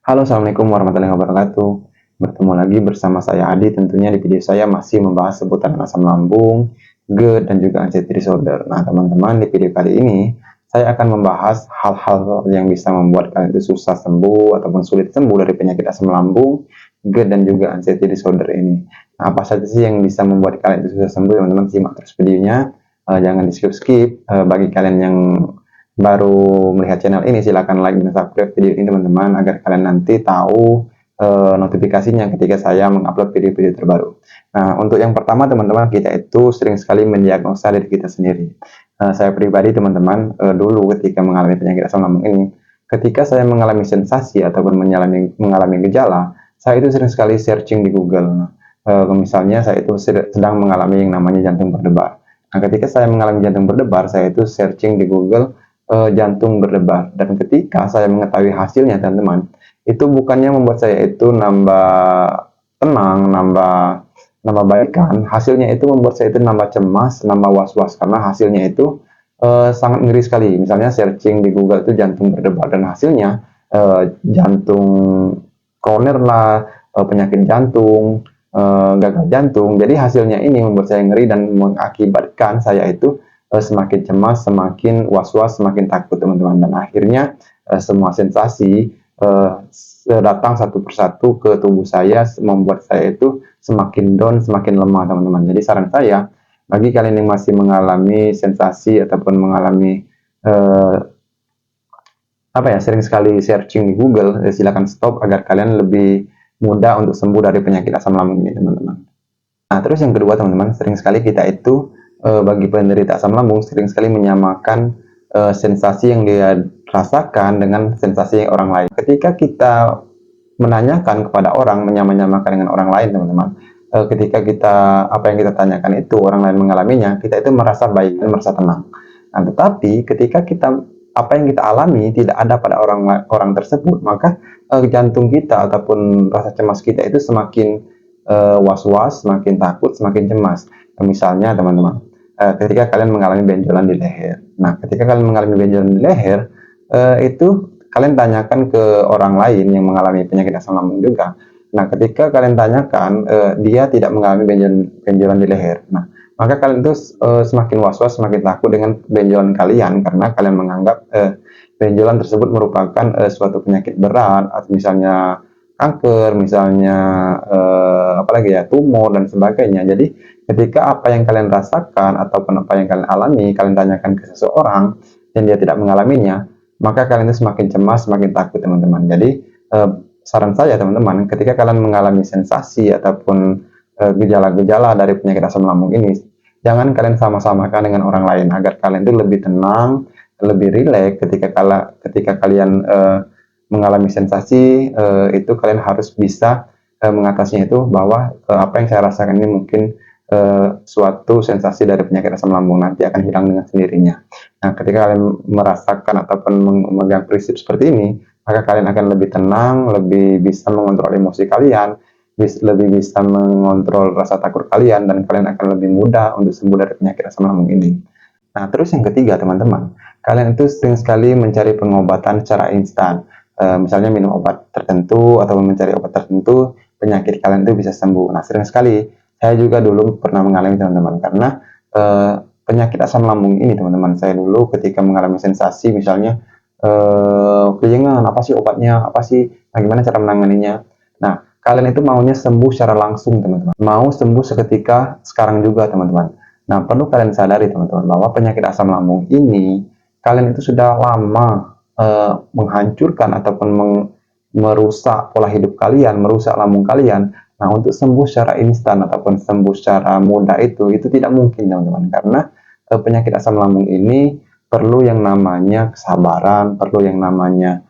Halo, assalamualaikum warahmatullahi wabarakatuh. Bertemu lagi bersama saya Adi. Tentunya di video saya masih membahas seputar asam lambung, GERD, dan juga anxiety disorder. Nah, teman-teman, di video kali ini saya akan membahas hal-hal yang bisa membuat kalian itu susah sembuh ataupun sulit sembuh dari penyakit asam lambung, GERD, dan juga anxiety disorder ini. Nah, apa saja sih yang bisa membuat kalian itu susah sembuh? Teman-teman, simak terus videonya. Jangan di skip-skip. Bagi kalian yang baru melihat channel ini, silahkan like dan subscribe video ini teman-teman, agar kalian nanti tahu notifikasinya ketika saya mengupload video-video terbaru. Nah, untuk yang pertama teman-teman, kita itu sering sekali mendiagnosa diri kita sendiri. Saya pribadi teman-teman, dulu ketika mengalami penyakit asam lambung ini, ketika saya mengalami sensasi ataupun mengalami gejala, saya itu sering sekali searching di Google. Misalnya saya itu sedang mengalami yang namanya jantung berdebar. Nah, ketika saya mengalami jantung berdebar, saya itu searching di Google jantung berdebar, dan ketika saya mengetahui hasilnya teman-teman, itu bukannya membuat saya itu nambah tenang, nambah baikan, hasilnya itu membuat saya itu nambah cemas, nambah was-was, karena hasilnya itu sangat ngeri sekali. Misalnya searching di Google itu jantung berdebar, dan hasilnya jantung koroner lah, penyakit jantung, gagal jantung. Jadi hasilnya ini membuat saya ngeri dan mengakibatkan saya itu semakin cemas, semakin was-was, semakin takut teman-teman, dan akhirnya semua sensasi datang satu persatu ke tubuh saya, membuat saya itu semakin down, semakin lemah teman-teman. Jadi saran saya bagi kalian yang masih mengalami sensasi ataupun mengalami sering sekali searching di Google, silakan stop agar kalian lebih mudah untuk sembuh dari penyakit asam lambung ini teman-teman. Nah, terus yang kedua teman-teman, sering sekali kita itu bagi penderita asam lambung sering sekali menyamakan sensasi yang dia rasakan dengan sensasi orang lain. Ketika kita menanyakan kepada orang, menyamakan dengan orang lain teman-teman, ketika apa yang kita tanyakan itu orang lain mengalaminya, kita itu merasa baik dan merasa tenang. Nah, tetapi ketika apa yang kita alami tidak ada pada orang tersebut, maka jantung kita ataupun rasa cemas kita itu semakin was-was, semakin takut, semakin cemas. Misalnya teman-teman, ketika kalian mengalami benjolan di leher. Nah, ketika kalian mengalami benjolan di leher, itu kalian tanyakan ke orang lain yang mengalami penyakit asam lambung juga. Nah, ketika kalian tanyakan, dia tidak mengalami benjolan di leher. Nah, maka kalian itu semakin was-was, semakin takut dengan benjolan kalian, karena kalian menganggap benjolan tersebut merupakan suatu penyakit berat, atau misalnya kanker, misalnya apalagi ya, tumor dan sebagainya. Jadi ketika apa yang kalian rasakan ataupun apa yang kalian alami, kalian tanyakan ke seseorang dan dia tidak mengalaminya, maka kalian itu semakin cemas, semakin takut teman-teman. Jadi saran saya teman-teman, ketika kalian mengalami sensasi ataupun gejala-gejala dari penyakit asam lambung ini, jangan kalian sama-samakan dengan orang lain, agar kalian itu lebih tenang, lebih rileks ketika kalian mengalami sensasi itu. Kalian harus bisa mengatasinya itu, bahwa apa yang saya rasakan ini mungkin suatu sensasi dari penyakit asam lambung, nanti akan hilang dengan sendirinya. Nah, ketika kalian merasakan ataupun memegang prinsip seperti ini, maka kalian akan lebih tenang, lebih bisa mengontrol emosi kalian, lebih bisa mengontrol rasa takut kalian, dan kalian akan lebih mudah untuk sembuh dari penyakit asam lambung ini. Nah, terus yang ketiga teman-teman, kalian itu sering sekali mencari pengobatan secara instan. Misalnya minum obat tertentu atau mencari obat tertentu, penyakit kalian itu bisa sembuh. Nah, sering sekali saya juga dulu pernah mengalami teman-teman, karena penyakit asam lambung ini teman-teman, saya dulu ketika mengalami sensasi, misalnya kejengan, apa sih obatnya, apa sih, bagaimana cara menanganinya. Nah, kalian itu maunya sembuh secara langsung teman-teman, mau sembuh seketika sekarang juga teman-teman. Nah, perlu kalian sadari teman-teman, bahwa penyakit asam lambung ini kalian itu sudah lama menghancurkan ataupun merusak pola hidup kalian, merusak lambung kalian. Nah, untuk sembuh secara instan ataupun sembuh secara mudah itu tidak mungkin teman-teman, karena penyakit asam lambung ini perlu yang namanya kesabaran, perlu yang namanya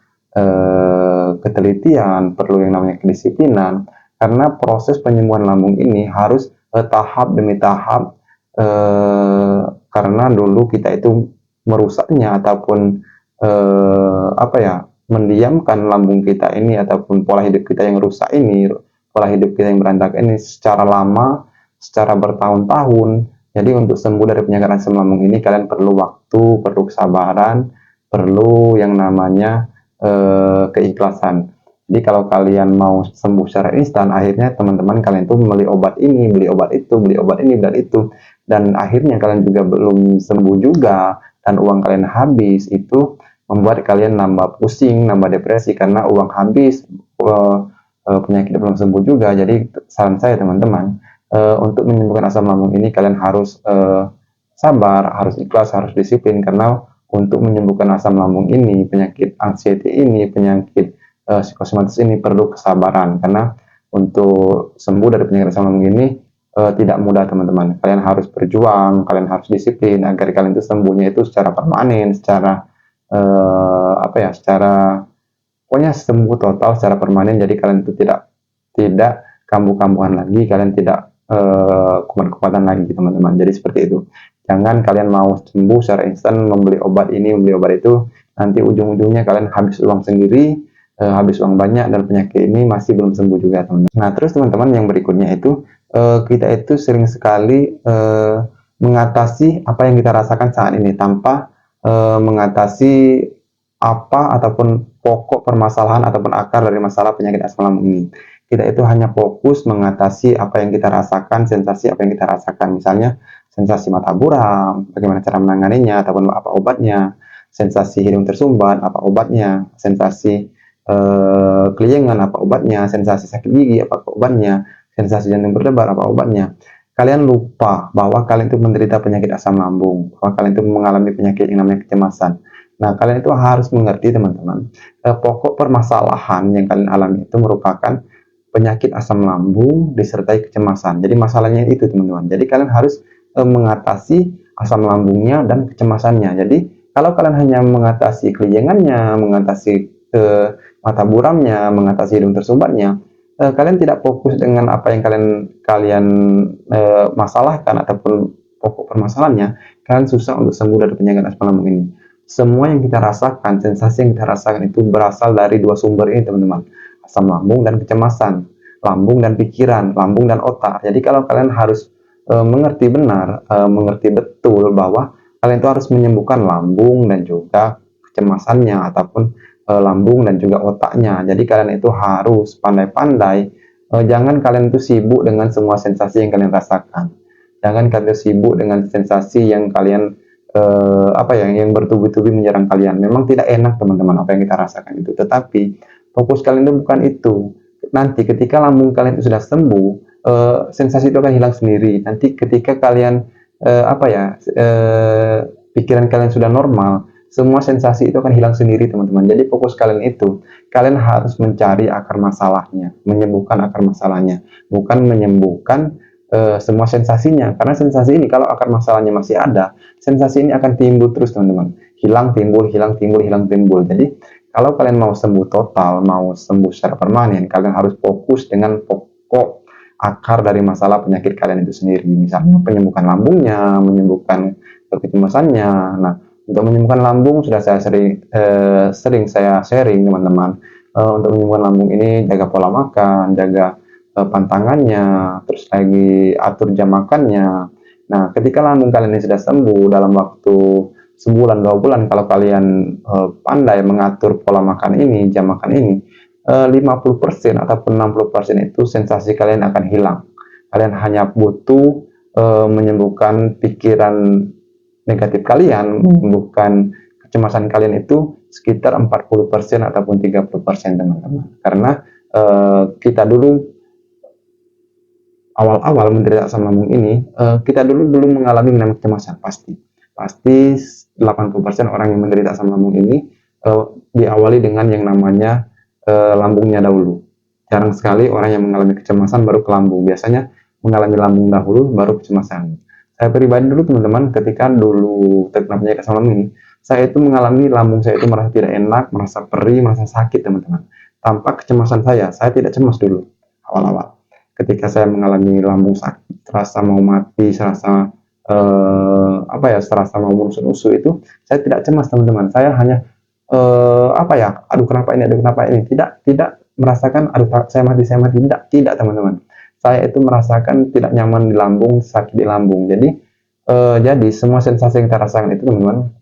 ketelitian, perlu yang namanya kedisiplinan, karena proses penyembuhan lambung ini harus tahap demi tahap, karena dulu kita itu merusaknya ataupun mendiamkan lambung kita ini ataupun pola hidup kita yang rusak ini, pola hidup kita yang berantakan ini secara lama, secara bertahun-tahun. Jadi untuk sembuh dari penyakit asam lambung ini kalian perlu waktu, perlu kesabaran, perlu yang namanya keikhlasan. Jadi kalau kalian mau sembuh secara instan, akhirnya teman-teman kalian tuh beli obat ini, beli obat itu, beli obat ini, dan itu, dan akhirnya kalian juga belum sembuh juga, dan uang kalian habis. Itu membuat kalian nambah pusing, nambah depresi karena uang habis, penyakit belum sembuh juga. Jadi saran saya teman-teman, untuk menyembuhkan asam lambung ini kalian harus sabar, harus ikhlas, harus disiplin, karena untuk menyembuhkan asam lambung ini, penyakit anxiety ini, penyakit psikosomatis ini perlu kesabaran, karena untuk sembuh dari penyakit asam lambung ini tidak mudah teman-teman. Kalian harus berjuang, kalian harus disiplin agar kalian itu sembuhnya itu secara permanen, secara apa ya, secara pokoknya sembuh total secara permanen. Jadi kalian itu tidak kambuh-kambuhan lagi, kalian tidak kumat-kumatan lagi teman-teman. Jadi seperti itu. Jangan kalian mau sembuh secara instan, membeli obat ini, membeli obat itu, nanti ujung-ujungnya kalian habis uang sendiri, habis uang banyak, dan penyakit ini masih belum sembuh juga teman-teman. Nah terus teman-teman, yang berikutnya itu kita itu sering sekali mengatasi apa yang kita rasakan saat ini tanpa mengatasi apa ataupun pokok permasalahan ataupun akar dari masalah penyakit asam lambung ini. Kita itu hanya fokus mengatasi apa yang kita rasakan, sensasi apa yang kita rasakan. Misalnya sensasi mata buram, bagaimana cara menanganinya ataupun apa obatnya, sensasi hidung tersumbat, apa obatnya, sensasi keliengan, apa obatnya, sensasi sakit gigi, apa obatnya, sensasi jantung berdebar, apa obatnya. Kalian lupa bahwa kalian itu menderita penyakit asam lambung, bahwa kalian itu mengalami penyakit yang namanya kecemasan. Nah, kalian itu harus mengerti teman-teman, pokok permasalahan yang kalian alami itu merupakan penyakit asam lambung disertai kecemasan. Jadi masalahnya itu teman-teman. Jadi kalian harus mengatasi asam lambungnya dan kecemasannya. Jadi kalau kalian hanya mengatasi keliengannya, mengatasi mata buramnya, mengatasi hidung tersumbatnya, kalian tidak fokus dengan apa yang kalian masalahkan ataupun pokok permasalahannya, kalian susah untuk sembuh dari penyakit asam lambung ini. Semua yang kita rasakan, sensasi yang kita rasakan itu berasal dari dua sumber ini teman-teman, asam lambung dan kecemasan, lambung dan pikiran, lambung dan otak. Jadi kalau kalian harus mengerti benar, mengerti betul bahwa kalian itu harus menyembuhkan lambung dan juga kecemasannya ataupun lambung dan juga otaknya. Jadi kalian itu harus pandai-pandai, jangan kalian itu sibuk dengan semua sensasi yang kalian rasakan. Jangan kalian sibuk dengan sensasi yang kalian apa ya, yang bertubi-tubi menyerang kalian. Memang tidak enak teman-teman apa yang kita rasakan itu, tetapi fokus kalian itu bukan itu. Nanti ketika lambung kalian itu sudah sembuh, sensasi itu akan hilang sendiri. Nanti ketika kalian apa ya, pikiran kalian sudah normal, semua sensasi itu akan hilang sendiri teman-teman. Jadi fokus kalian itu, kalian harus mencari akar masalahnya, menyembuhkan akar masalahnya, bukan menyembuhkan semua sensasinya. Karena sensasi ini kalau akar masalahnya masih ada, sensasi ini akan timbul terus teman-teman. Hilang, timbul, hilang, timbul, hilang, timbul. Jadi kalau kalian mau sembuh total, mau sembuh secara permanen, kalian harus fokus dengan pokok akar dari masalah penyakit kalian itu sendiri. Misalnya penyembuhan lambungnya, menyembuhkan kecemasannya. Nah, untuk menyembuhkan lambung sudah saya sering saya sharing teman-teman. Untuk menyembuhkan lambung ini, jaga pola makan, jaga pantangannya, terus lagi atur jam makannya. Nah, ketika lambung kalian ini sudah sembuh dalam waktu sebulan 2 bulan, kalau kalian pandai mengatur pola makan ini, jam makan ini, 50% ataupun 60% itu sensasi kalian akan hilang. Kalian hanya butuh menyembuhkan pikiran negatif kalian, menyembuhkan kecemasan kalian itu sekitar 40% ataupun 30% teman-teman. Karena kita dulu awal-awal menderita asam lambung ini, kita dulu belum mengalami namanya kecemasan, pasti 80% orang yang menderita asam lambung ini diawali dengan yang namanya lambungnya dahulu. Jarang sekali orang yang mengalami kecemasan baru ke lambung. Biasanya mengalami lambung dahulu baru kecemasan. Saya pribadi dulu teman-teman, ketika dulu terkena penyakit asam lambung ini, saya itu mengalami lambung saya itu merasa tidak enak, merasa perih, merasa sakit teman-teman. Tanpa kecemasan saya tidak cemas dulu awal-awal. Ketika saya mengalami lambung sakit, serasa mau mati, serasa apa ya, serasa mau menusuk-nusuk itu, saya tidak cemas teman-teman. Saya hanya apa ya, aduh kenapa ini, tidak merasakan aduh saya mati, tidak teman-teman. Saya itu merasakan tidak nyaman di lambung, sakit di lambung. Jadi semua sensasi yang kita rasakan itu teman-teman,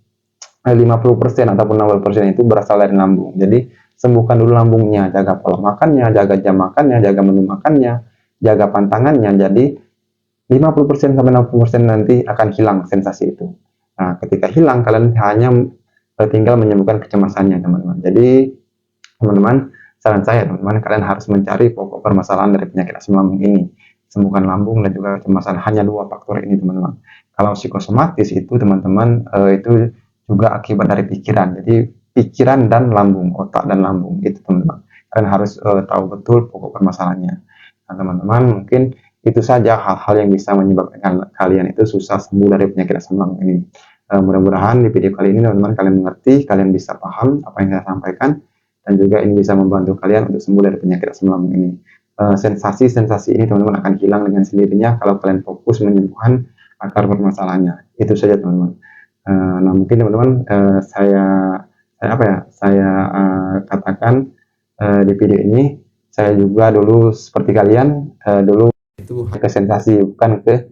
50% ataupun 60% itu berasal dari lambung. Jadi sembuhkan dulu lambungnya, jaga pola makannya, jaga jam makannya, jaga menu makannya, jaga pantangannya. Jadi 50% sampai 60% nanti akan hilang sensasi itu. Nah, ketika hilang, kalian hanya tinggal menyembuhkan kecemasannya, teman-teman. Jadi, teman-teman, saran saya, teman-teman, kalian harus mencari pokok permasalahan dari penyakit asam lambung ini. Sembuhkan lambung dan juga kecemasan, hanya dua faktor ini, teman-teman. Kalau psikosomatis itu, teman-teman, itu juga akibat dari pikiran. Jadi, pikiran dan lambung, otak dan lambung, itu, teman-teman. Kalian harus tahu betul pokok permasalahannya. Nah, teman-teman, mungkin itu saja hal-hal yang bisa menyebabkan kalian itu susah sembuh dari penyakit asam lambung ini. Mudah-mudahan di video kali ini teman-teman kalian mengerti, kalian bisa paham apa yang saya sampaikan, dan juga ini bisa membantu kalian untuk sembuh dari penyakit asam lambung ini. Sensasi-sensasi ini teman-teman akan hilang dengan sendirinya kalau kalian fokus menyembuhkan akar permasalahannya. Itu saja teman-teman. Nah, mungkin teman-teman saya katakan di video ini, saya juga dulu seperti kalian dulu itu ke sensasi bukan ke